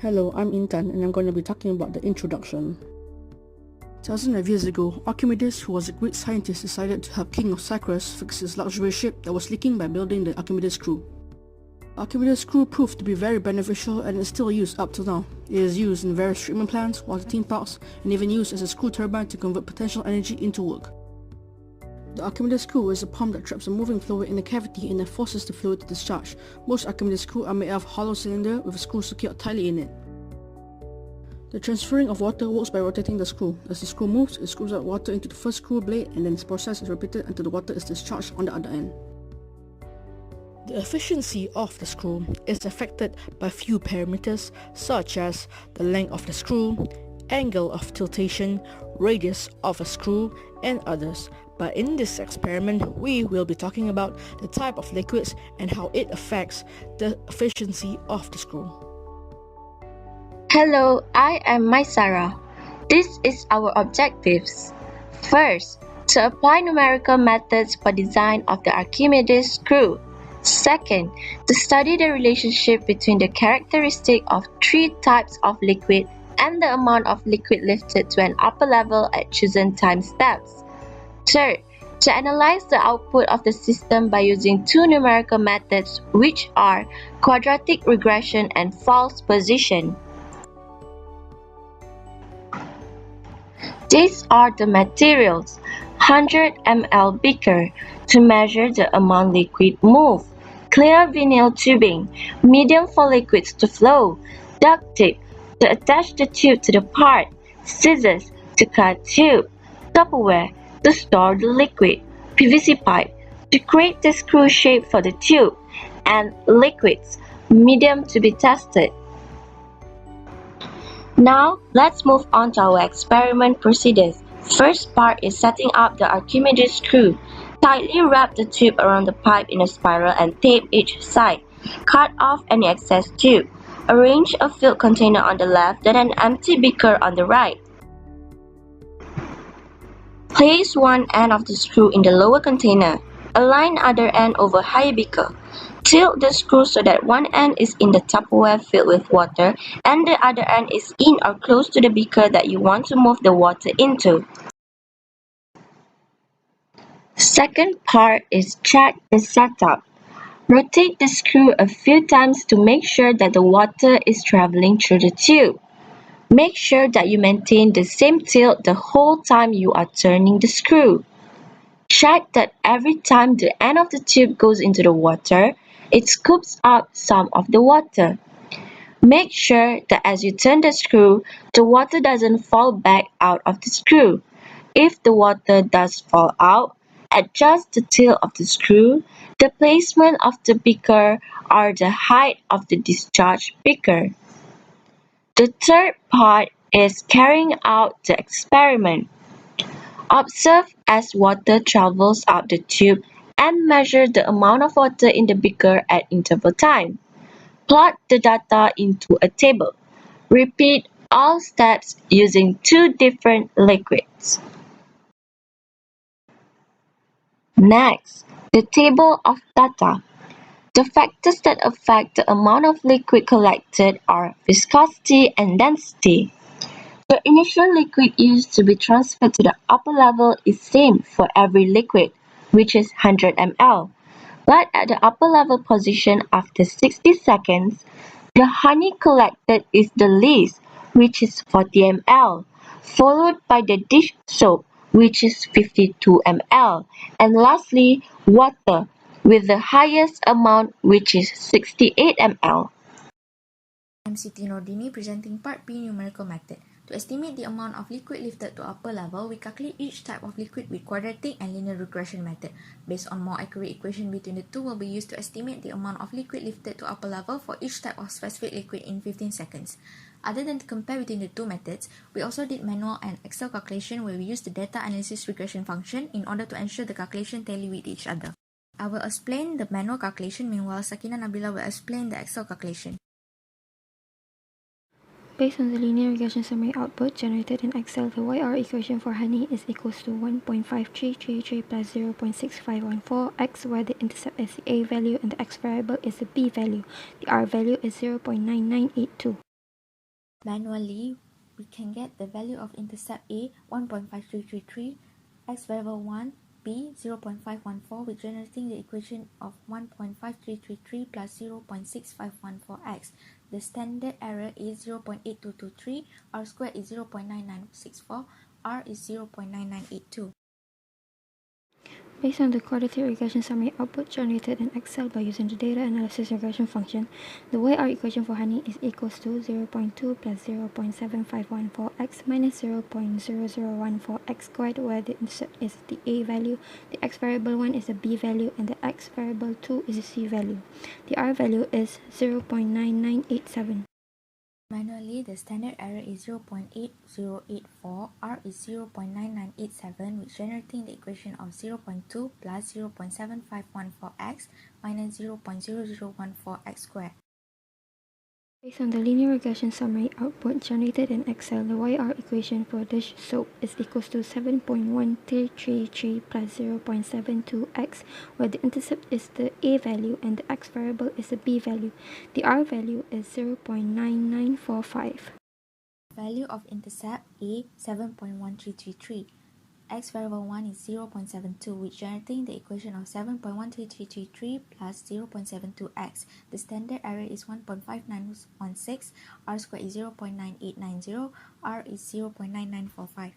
Hello, I'm Intan and I'm going to be talking about the introduction. Thousands of years ago, Archimedes, who was a Greek scientist, decided to help King of Cyprus fix his luxury ship that was leaking by building the Archimedes Screw. Archimedes Screw proved to be very beneficial and is still used up to now. It is used in various treatment plants, water theme parks, and even used as a screw turbine to convert potential energy into work. The Archimedes screw is a pump that traps a moving fluid in a cavity and then forces the fluid to discharge. Most Archimedes screws are made of a hollow cylinder with a screw secured tightly in it. The transferring of water works by rotating the screw. As the screw moves, it screws out water into the first screw blade, and then this process is repeated until the water is discharged on the other end. The efficiency of the screw is affected by few parameters such as the length of the screw, angle of tiltation, radius of a screw, and others. But in this experiment, we will be talking about the type of liquids and how it affects the efficiency of the screw. Hello, I am Maisara. This is our objectives. First, to apply numerical methods for design of the Archimedes screw. Second, to study the relationship between the characteristic of three types of liquid and the amount of liquid lifted to an upper level at chosen time steps. Third, to analyze the output of the system by using two numerical methods, which are quadratic regression and false position. These are the materials: 100 ml beaker to measure the amount liquid moved, clear vinyl tubing, medium for liquids to flow, duct tape to attach the tube to the part, scissors to cut tube, Tupperware to store the liquid, PVC pipe to create the screw shape for the tube, and liquids, medium to be tested. Now, let's move on to our experiment procedures. First part is setting up the Archimedes screw. Tightly wrap the tube around the pipe in a spiral and tape each side. Cut off any excess tube. Arrange a filled container on the left, then an empty beaker on the right. Place one end of the screw in the lower container. Align other end over higher beaker. Tilt the screw so that one end is in the Tupperware filled with water and the other end is in or close to the beaker that you want to move the water into. Second part is check the setup. Rotate the screw a few times to make sure that the water is traveling through the tube. Make sure that you maintain the same tilt the whole time you are turning the screw. Check that every time the end of the tube goes into the water, it scoops up some of the water. Make sure that as you turn the screw, the water doesn't fall back out of the screw. If the water does fall out, adjust the tilt of the screw, the placement of the beaker, or the height of the discharge beaker. The third part is carrying out the experiment. Observe as water travels up the tube and measure the amount of water in the beaker at interval time. Plot the data into a table. Repeat all steps using two different liquids. Next, the table of data. The factors that affect the amount of liquid collected are viscosity and density. The initial liquid used to be transferred to the upper level is same for every liquid, which is 100 ml. But at the upper level position after 60 seconds, the honey collected is the least, which is 40 ml, followed by the dish soap, which is 52 ml, and lastly, water, with the highest amount, which is 68 ml. I'm Siti Nordini presenting Part B numerical method. To estimate the amount of liquid lifted to upper level, we calculate each type of liquid with quadratic and linear regression method. Based on more accurate equation between the two will be used to estimate the amount of liquid lifted to upper level for each type of specific liquid in 15 seconds. Other than to compare between the two methods, we also did manual and Excel calculation where we used the data analysis regression function in order to ensure the calculation tally with each other. I will explain the manual calculation, meanwhile Sakina Nabila will explain the Excel calculation. Based on the linear regression summary output generated in Excel, the YR equation for honey is equals to 1.5333 plus 0.6514 x, where the intercept is the A value and the X variable is the B value. The R value is 0.9982. Manually, we can get the value of intercept A 1.5333, x variable 1, B 0.514 with generating the equation of 1.5333 plus 0.6514x. The standard error is 0.8223, R squared is 0.9964, R is 0.9982. Based on the quadratic regression summary output generated in Excel by using the data analysis regression function, the YR equation for honey is equals to 0.2 plus 0.7514x minus 0.0014x squared, where the intercept is the A value, the X variable 1 is the B value, and the X variable 2 is the C value. The R value is 0.9987. Manually, the standard error is 0.8084, R is 0.9987 with generating the equation of 0.2 plus 0.7514x minus 0.0014x squared. Based on the linear regression summary output generated in Excel, the YR equation for dish soap is equals to 7.1333 plus 0.72x, where the intercept is the A value and the X variable is the B value. The R value is 0.9945. Value of intercept A 7.1333. X variable 1 is 0.72, with generating the equation of 7.13333 plus 0.72x. The standard error is 1.5916, R squared is 0.9890, R is 0.9945.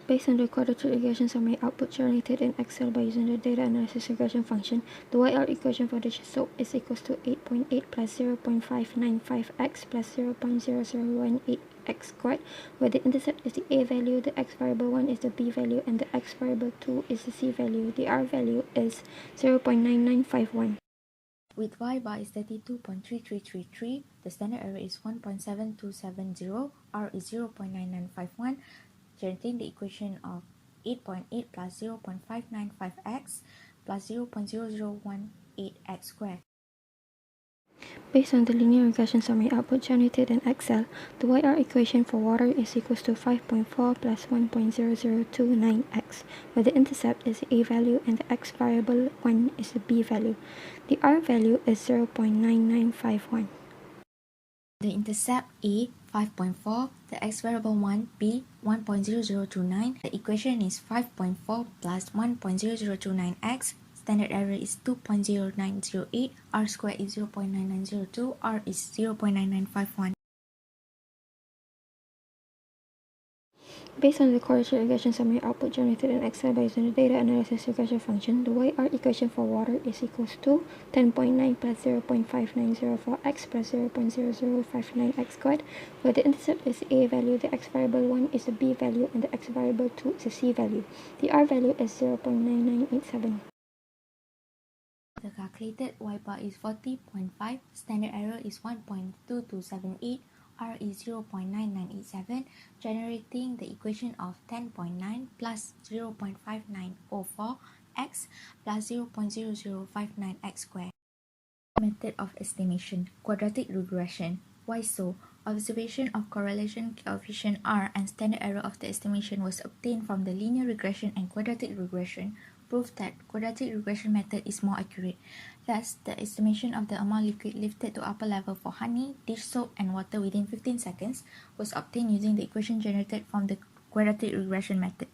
Based on the quadratic regression summary output generated in Excel by using the data analysis regression function, the YR equation for dish soap is equals to 8.8 plus 0.595x plus 0.0018x squared, where the intercept is the A value, the X variable 1 is the B value, and the X variable 2 is the C value. The R value is 0.9951. With Y bar is 32.3333, the standard error is 1.7270, R is 0.9951, generating the equation of 8.8 plus 0.595x plus 0.0018x squared. Based on the linear regression summary output generated in Excel, the YR equation for water is equals to 5.4 plus 1.0029x, where the intercept is the A value and the X variable 1 is the B value. The R value is 0.9951. The intercept A 5.4, the X variable 1, B 1.0029. The equation is 5.4 plus 1.0029x. Standard error is 2.0908, R squared is 0.9902, R is 0.9951. Based on the quadratic regression summary output generated in Excel by using the data analysis regression function, the YR equation for water is equals to 10.9 plus 0.5904x plus 0.0059x squared, where the intercept is the A value, the X variable 1 is the B value, and the X variable 2 is the C value. The R value is 0.9987. The calculated Y bar is 40.5, standard error is 1.2278, R is 0.9987, generating the equation of 10.9 plus 0.5904x plus 0.0059x squared. Method of estimation, quadratic regression. Why so? Observation of correlation coefficient R and standard error of the estimation was obtained from the linear regression and quadratic regression. Proof that quadratic regression method is more accurate. Thus, the estimation of the amount liquid lifted to upper level for honey, dish soap, and water within 15 seconds was obtained using the equation generated from the quadratic regression method.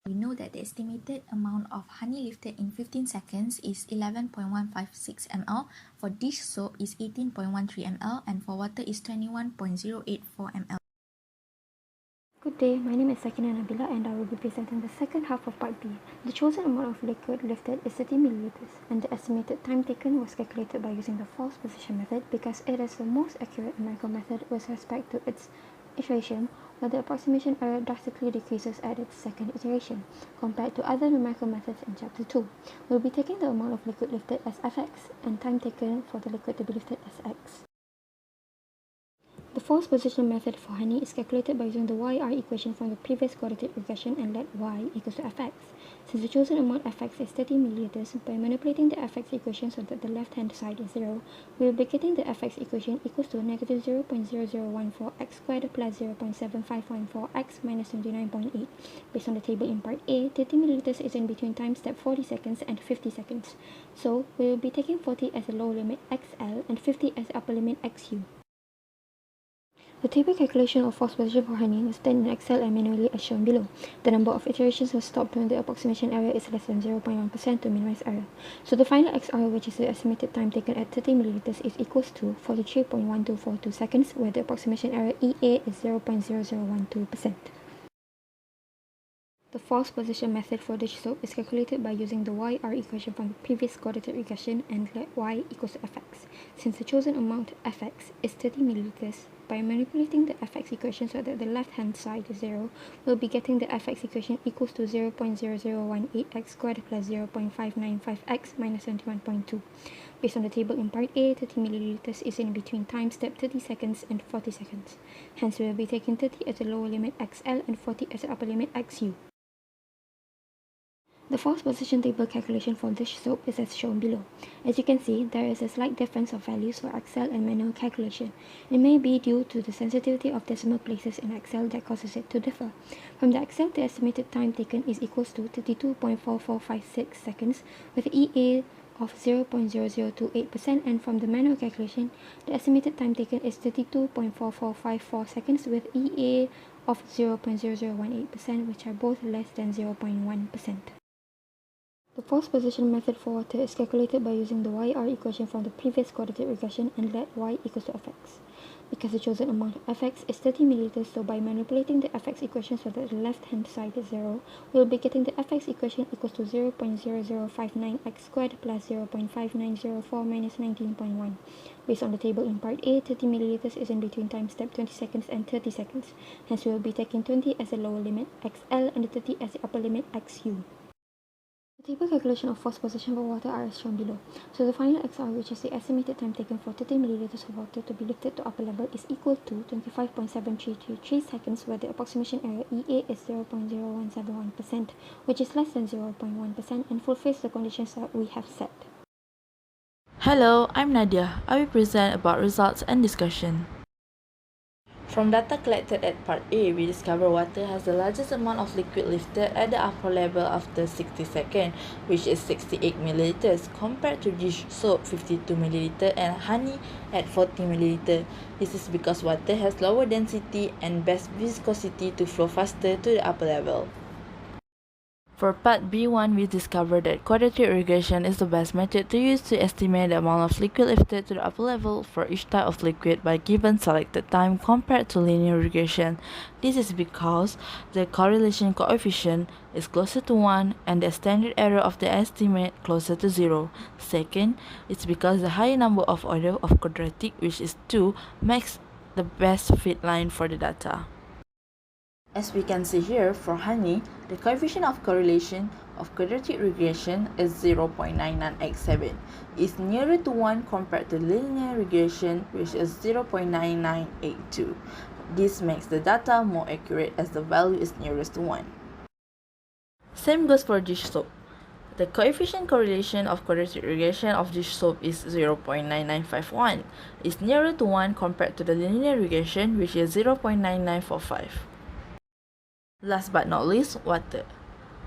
We know that the estimated amount of honey lifted in 15 seconds is 11.156 ml, for dish soap is 18.13 ml, and for water is 21.084 ml. Good day, my name is Sakina Nabila and I will be presenting the second half of part B. The chosen amount of liquid lifted is 30 milliliters and the estimated time taken was calculated by using the false position method because it is the most accurate numerical method with respect to its iteration, while the approximation error drastically decreases at its second iteration compared to other numerical methods in chapter 2. We'll be taking the amount of liquid lifted as fx and time taken for the liquid to be lifted as x. The false position method for honey is calculated by using the YR equation from the previous quadratic regression and let y equals to fx. Since the chosen amount fx is 30 milliliters, by manipulating the fx equation so that the left-hand side is 0, we will be getting the fx equation equals to negative 0.0014x squared plus 0.7514x minus 29.8. Based on the table in part A, 30 milliliters is in between time step 40 seconds and 50 seconds. So, we will be taking 40 as the lower limit xl and 50 as the upper limit xu. The table calculation of force position for honey is done in Excel and manually as shown below. The number of iterations was stopped when the approximation error is less than 0.1% to minimize error. So the final XR, which is the estimated time taken at 30 milliliters, is equals to 43.1242 seconds, where the approximation error EA is 0.0012%. The force position method for dish soap is calculated by using the YR equation from the previous quadratic regression and let Y equals to Fx. Since the chosen amount Fx is 30 milliliters, by manipulating the Fx equation so that the left-hand side is 0, we'll be getting the Fx equation equals to 0.0018x squared plus 0.595x minus 71.2. Based on the table in part A, 30 milliliters is in between time step 30 seconds and 40 seconds. Hence, we will be taking 30 as the lower limit XL and 40 as the upper limit XU. The force position table calculation for dish soap is as shown below. As you can see, there is a slight difference of values for Excel and manual calculation. It may be due to the sensitivity of decimal places in Excel that causes it to differ. From the Excel, the estimated time taken is equals to 32.4456 seconds with EA of 0.0028%, and from the manual calculation, the estimated time taken is 32.4454 seconds with EA of 0.0018%, which are both less than 0.1%. The force position method for water is calculated by using the YR equation from the previous quadratic regression and let Y equals to Fx. Because the chosen amount of Fx is 30 milliliters, so by manipulating the Fx equation so that the left-hand side is 0, we'll be getting the Fx equation equals to 0.0059x squared plus 0.5904 minus 19.1. Based on the table in part A, 30 milliliters is in between time step 20 seconds and 30 seconds. Hence, we will be taking 20 as the lower limit XL and the 30 as the upper limit XU. The table calculation of force position for water are as shown below. So the final XR, which is the estimated time taken for 30 milliliters of water to be lifted to upper level, is equal to 25.7333 seconds, where the approximation error EA is 0.0171%, which is less than 0.1% and fulfills the conditions that we have set. Hello, I'm Nadia. I will present about results and discussion. From data collected at Part A, we discover water has the largest amount of liquid lifted at the upper level after 60 seconds, which is 68 milliliters, compared to dish soap 52 milliliter and honey at 40 milliliter. This is because water has lower density and best viscosity to flow faster to the upper level. For Part B1, we discovered that quadratic regression is the best method to use to estimate the amount of liquid lifted to the upper level for each type of liquid by given selected time compared to linear regression. This is because the correlation coefficient is closer to 1 and the standard error of the estimate closer to 0. Second, it's because the higher number of order of quadratic, which is 2, makes the best fit line for the data. As we can see here, for honey, the coefficient of correlation of quadratic regression is 0.9987. It's nearer to 1 compared to linear regression, which is 0.9982. This makes the data more accurate as the value is nearest to 1. Same goes for dish soap. The coefficient correlation of quadratic regression of dish soap is 0.9951. It's nearer to 1 compared to the linear regression, which is 0.9945. Last but not least, water.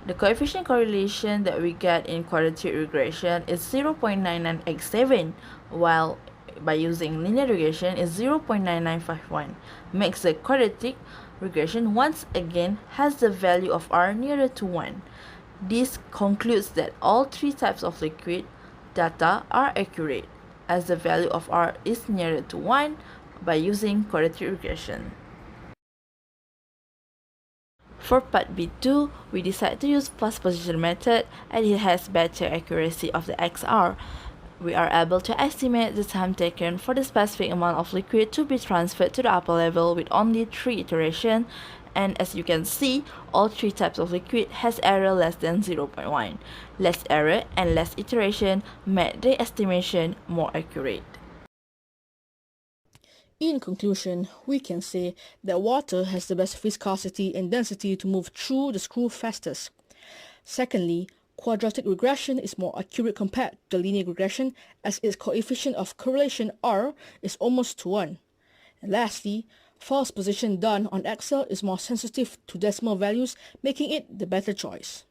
The coefficient correlation that we get in quadratic regression is 0.9987, while by using linear regression is 0.9951, makes the quadratic regression once again has the value of R nearer to 1. This concludes that all three types of liquid data are accurate, as the value of R is nearer to 1 by using quadratic regression. For Part B2, we decide to use force position method and it has better accuracy of the XR. We are able to estimate the time taken for the specific amount of liquid to be transferred to the upper level with only 3 iterations, and as you can see, all 3 types of liquid has error less than 0.1. Less error and less iteration made the estimation more accurate. In conclusion, we can say that water has the best viscosity and density to move through the screw fastest. Secondly, quadratic regression is more accurate compared to linear regression as its coefficient of correlation R is almost to 1. And lastly, force position done on Excel is more sensitive to decimal values, making it the better choice.